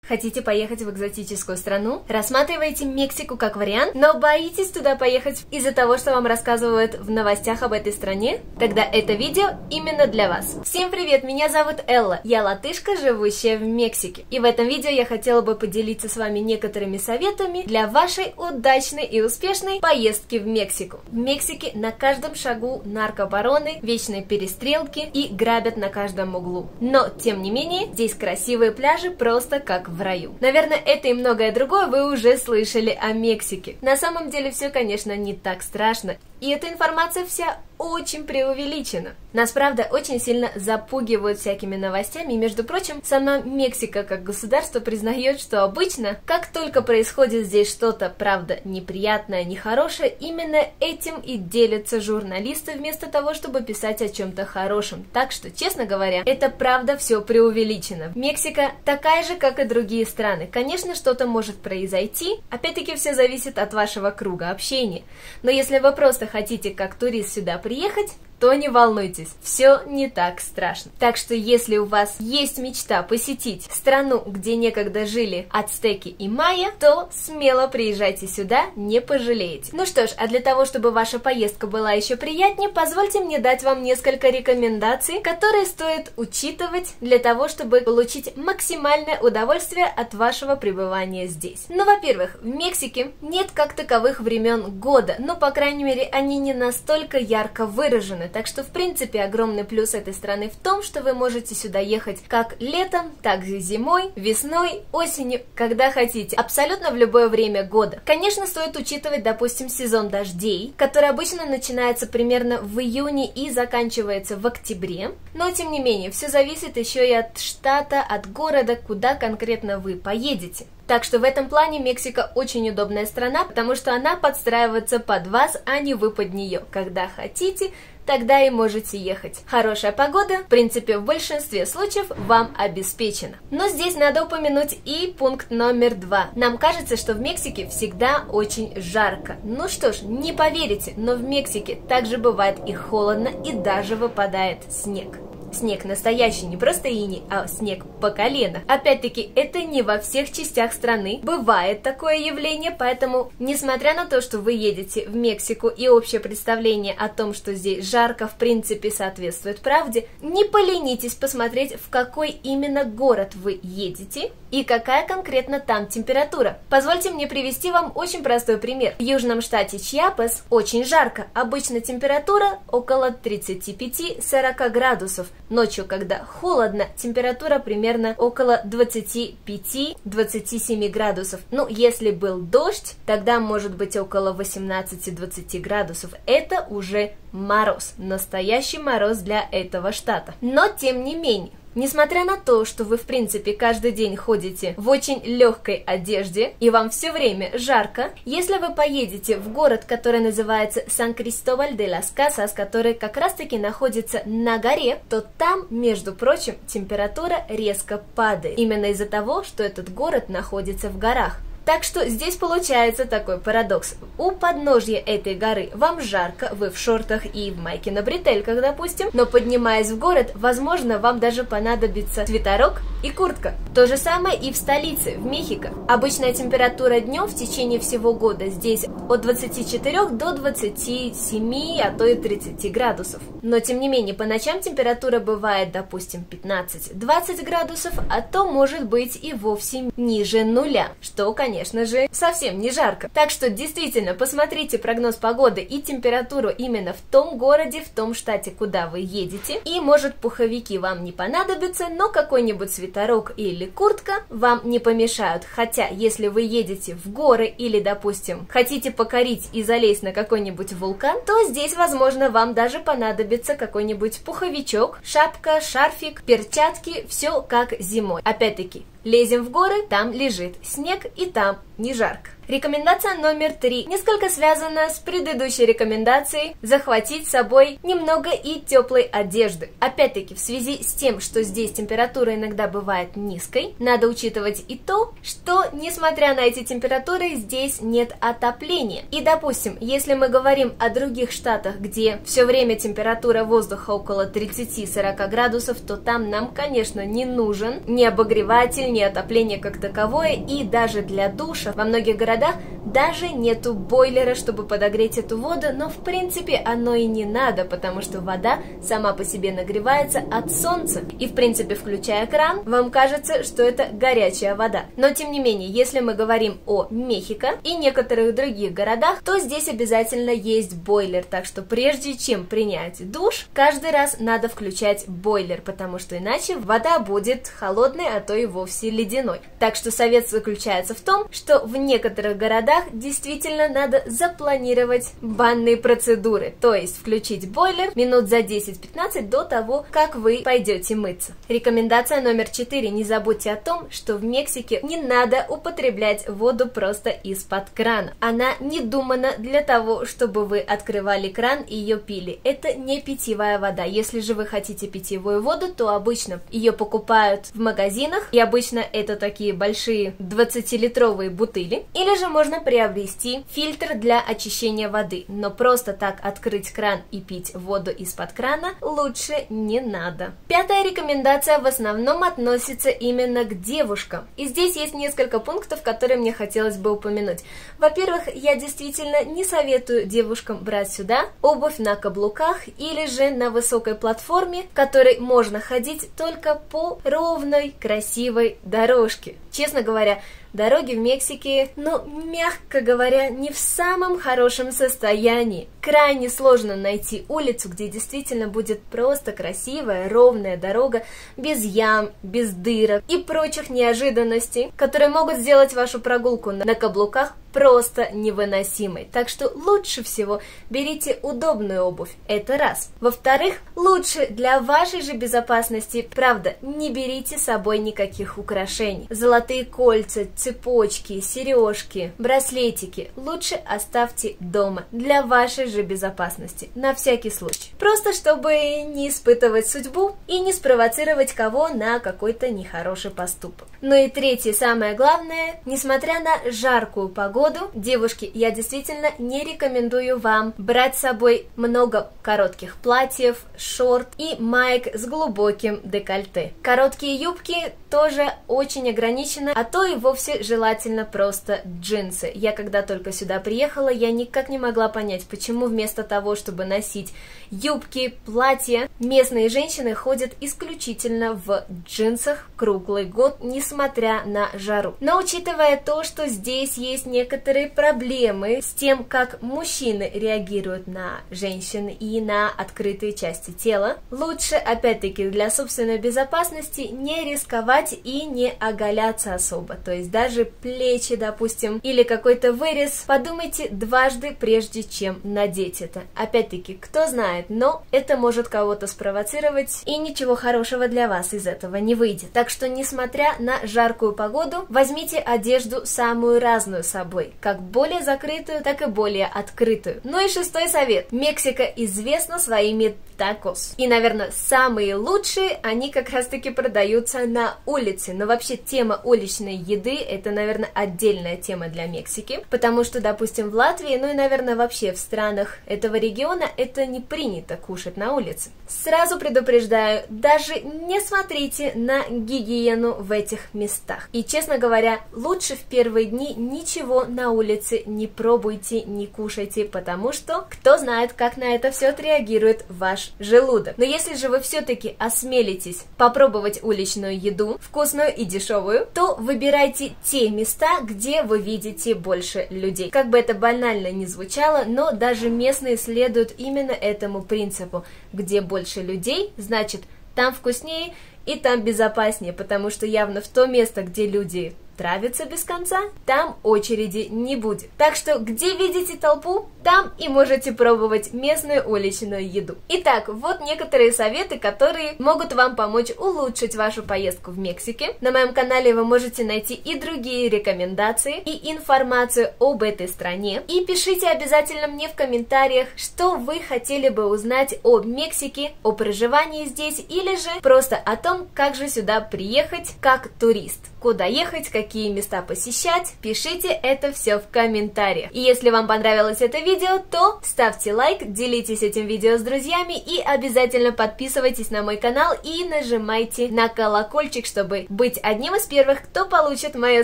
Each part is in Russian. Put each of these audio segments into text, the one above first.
Хотите поехать в экзотическую страну? Рассматриваете Мексику как вариант, но боитесь туда поехать из-за того, что вам рассказывают в новостях об этой стране? Тогда это видео именно для вас. Всем привет, меня зовут Элла, я латышка, живущая в Мексике. И в этом видео я хотела бы поделиться с вами некоторыми советами для вашей удачной и успешной поездки в Мексику. В Мексике на каждом шагу наркобароны, вечные перестрелки и грабят на каждом углу. Но, тем не менее, здесь красивые пляжи просто как в раю. Наверное, это и многое другое вы уже слышали о Мексике. На самом деле все, конечно, не так страшно. И эта информация вся очень преувеличена. Нас, правда, очень сильно запугивают всякими новостями. И, между прочим, сама Мексика как государство признает, что обычно, как только происходит здесь что-то, правда, неприятное, нехорошее, именно этим и делятся журналисты вместо того, чтобы писать о чем-то хорошем. Так что, честно говоря, это правда все преувеличено. Мексика такая же, как и другие страны. Конечно, что-то может произойти. Опять-таки, все зависит от вашего круга общения. Но если вы просто хотите как турист сюда приехать, то не волнуйтесь, все не так страшно. Так что если у вас есть мечта посетить страну, где некогда жили ацтеки и майя, то смело приезжайте сюда, не пожалеете. Ну что ж, а для того, чтобы ваша поездка была еще приятнее, позвольте мне дать вам несколько рекомендаций, которые стоит учитывать для того, чтобы получить максимальное удовольствие от вашего пребывания здесь. Ну, во-первых, в Мексике нет как таковых времен года, но, по крайней мере, они не настолько ярко выражены. Так что, в принципе, огромный плюс этой страны в том, что вы можете сюда ехать как летом, так и зимой, весной, осенью, когда хотите, абсолютно в любое время года. Конечно, стоит учитывать, допустим, сезон дождей, который обычно начинается примерно в июне и заканчивается в октябре, но, тем не менее, все зависит еще и от штата, от города, куда конкретно вы поедете. Так что в этом плане Мексика очень удобная страна, потому что она подстраивается под вас, а не вы под нее. Когда хотите, тогда и можете ехать. Хорошая погода, в принципе, в большинстве случаев вам обеспечена. Но здесь надо упомянуть и пункт номер 2. Нам кажется, что в Мексике всегда очень жарко. Ну что ж, не поверите, но в Мексике также бывает и холодно, и даже выпадает снег. Снег настоящий, не просто иней, а снег по колено. Опять-таки, это не во всех частях страны. Бывает такое явление, поэтому, несмотря на то, что вы едете в Мексику и общее представление о том, что здесь жарко, в принципе, соответствует правде, не поленитесь посмотреть, в какой именно город вы едете и какая конкретно там температура. Позвольте мне привести вам очень простой пример. В южном штате Чьяпас очень жарко. Обычно температура около 35-40 градусов. Ночью, когда холодно, температура примерно около 25-27 градусов. Ну, если был дождь, тогда может быть около 18-20 градусов. Это уже мороз, настоящий мороз для этого штата. Но, тем не менее, несмотря на то, что вы, в принципе, каждый день ходите в очень легкой одежде и вам все время жарко, если вы поедете в город, который называется Сан-Кристобаль-де-лас-Касас, который как раз-таки находится на горе, то там, между прочим, температура резко падает. Именно из-за того, что этот город находится в горах. Так что здесь получается такой парадокс. У подножья этой горы вам жарко, вы в шортах и в майке на бретельках, допустим, но поднимаясь в город, возможно, вам даже понадобится свитерок и куртка. То же самое и в столице, в Мехико. Обычная температура днем в течение всего года здесь от 24 до 27, а то и 30 градусов. Но, тем не менее, по ночам температура бывает, допустим, 15-20 градусов, а то может быть и вовсе ниже нуля, что, конечно же, совсем не жарко. Так что, действительно, посмотрите прогноз погоды и температуру именно в том городе, в том штате, куда вы едете. И, может, пуховики вам не понадобятся, но какой-нибудь свитерок или куртка вам не помешают. Хотя, если вы едете в горы или, допустим, хотите покорить и залезть на какой-нибудь вулкан, то здесь, возможно, вам даже понадобится какой-нибудь пуховичок, шапка, шарфик, перчатки, все как зимой. Опять-таки, лезем в горы, там лежит снег и там не жарко. Рекомендация номер 3 несколько связана с предыдущей рекомендацией захватить с собой немного и теплой одежды. Опять-таки, в связи с тем, что здесь температура иногда бывает низкой, надо учитывать и то, что, несмотря на эти температуры, здесь нет отопления. И, допустим, если мы говорим о других штатах, где все время температура воздуха около 30-40 градусов, то там нам, конечно, не нужен ни обогреватель, ни отопление как таковое, и даже для душа во многих городах даже нету бойлера, чтобы подогреть эту воду, но в принципе оно и не надо, потому что вода сама по себе нагревается от солнца. И в принципе, включая кран, вам кажется, что это горячая вода. Но тем не менее, если мы говорим о Мехико и некоторых других городах, то здесь обязательно есть бойлер. Так что прежде чем принять душ, каждый раз надо включать бойлер, потому что иначе вода будет холодной, а то и вовсе ледяной. Так что совет заключается в том, что в некоторых городах действительно надо запланировать банные процедуры, то есть включить бойлер минут за 10-15 до того, как вы пойдете мыться. Рекомендация номер 4. Не забудьте о том, что в Мексике не надо употреблять воду просто из-под крана. Она не думана для того, чтобы вы открывали кран и ее пили. Это не питьевая вода. Если же вы хотите питьевую воду, то обычно ее покупают в магазинах, и обычно это такие большие 20-литровые бутыли, или же можно приобрести фильтр для очищения воды, но просто так открыть кран и пить воду из-под крана лучше не надо. Пятая рекомендация в основном относится именно к девушкам, и здесь есть несколько пунктов, которые мне хотелось бы упомянуть. Во-первых, я действительно не советую девушкам брать сюда обувь на каблуках или же на высокой платформе, которой можно ходить только по ровной, красивой дорожке. Честно говоря, дороги в Мексике, мягко говоря, не в самом хорошем состоянии. Крайне сложно найти улицу, где действительно будет просто красивая, ровная дорога, без ям, без дырок и прочих неожиданностей, которые могут сделать вашу прогулку на каблуках просто невыносимой. Так что лучше всего берите удобную обувь, это раз. Во-вторых, лучше для вашей же безопасности, правда, не берите с собой никаких украшений. Золотые кольца, цепочки, сережки, браслетики лучше оставьте дома для вашей же безопасности, на всякий случай. Просто чтобы не испытывать судьбу и не спровоцировать кого на какой-то нехороший поступок. Ну и третье, самое главное, несмотря на жаркую погоду, девушки, я действительно не рекомендую вам брать с собой много коротких платьев, шорт и маек с глубоким декольте. Короткие юбки тоже очень ограничены, а то и вовсе желательно просто джинсы. Я когда только сюда приехала, я никак не могла понять, почему вместо того, чтобы носить юбки, платья, местные женщины ходят исключительно в джинсах круглый год, несмотря на жару. Но учитывая то, что здесь есть некоторые проблемы с тем, как мужчины реагируют на женщин и на открытые части тела, лучше, опять-таки, для собственной безопасности не рисковать и не оголяться особо. То есть даже плечи, допустим, или какой-то вырез, подумайте дважды, прежде чем надеть это. Опять-таки, кто знает, но это может кого-то спровоцировать, и ничего хорошего для вас из этого не выйдет. Так что, несмотря на жаркую погоду, возьмите одежду самую разную с собой, как более закрытую, так и более открытую. Ну и шестой совет. Мексика известна своими такос. И, наверное, самые лучшие, они как раз-таки продаются на улице. Но вообще тема уличной еды, это, наверное, отдельная тема для Мексики, потому что, допустим, в Латвии, ну и, наверное, вообще в странах этого региона это не принято кушать на улице. Сразу предупреждаю, даже не смотрите на гигиену в этих местах. И, честно говоря, лучше в первые дни ничего на улице не пробуйте, не кушайте, потому что кто знает, как на это все отреагирует ваш желудок. Но если же вы все-таки осмелитесь попробовать уличную еду, вкусную и дешевую, то выбирайте те места, где вы видите больше людей. Как бы это банально ни звучало, но даже местные следуют именно этому принципу. Где больше людей, значит, там вкуснее и там безопаснее, потому что явно в то место, где люди травиться без конца, там очереди не будет. Так что, где видите толпу, там и можете пробовать местную уличную еду. Итак, вот некоторые советы, которые могут вам помочь улучшить вашу поездку в Мексике. На моем канале вы можете найти и другие рекомендации, и информацию об этой стране. И пишите обязательно мне в комментариях, что вы хотели бы узнать о Мексике, о проживании здесь, или же просто о том, как же сюда приехать как турист. Куда ехать, какие места посещать, пишите это все в комментариях. И если вам понравилось это видео, то ставьте лайк, делитесь этим видео с друзьями и обязательно подписывайтесь на мой канал и нажимайте на колокольчик, чтобы быть одним из первых, кто получит мое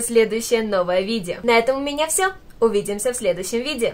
следующее новое видео. На этом у меня все. Увидимся в следующем видео.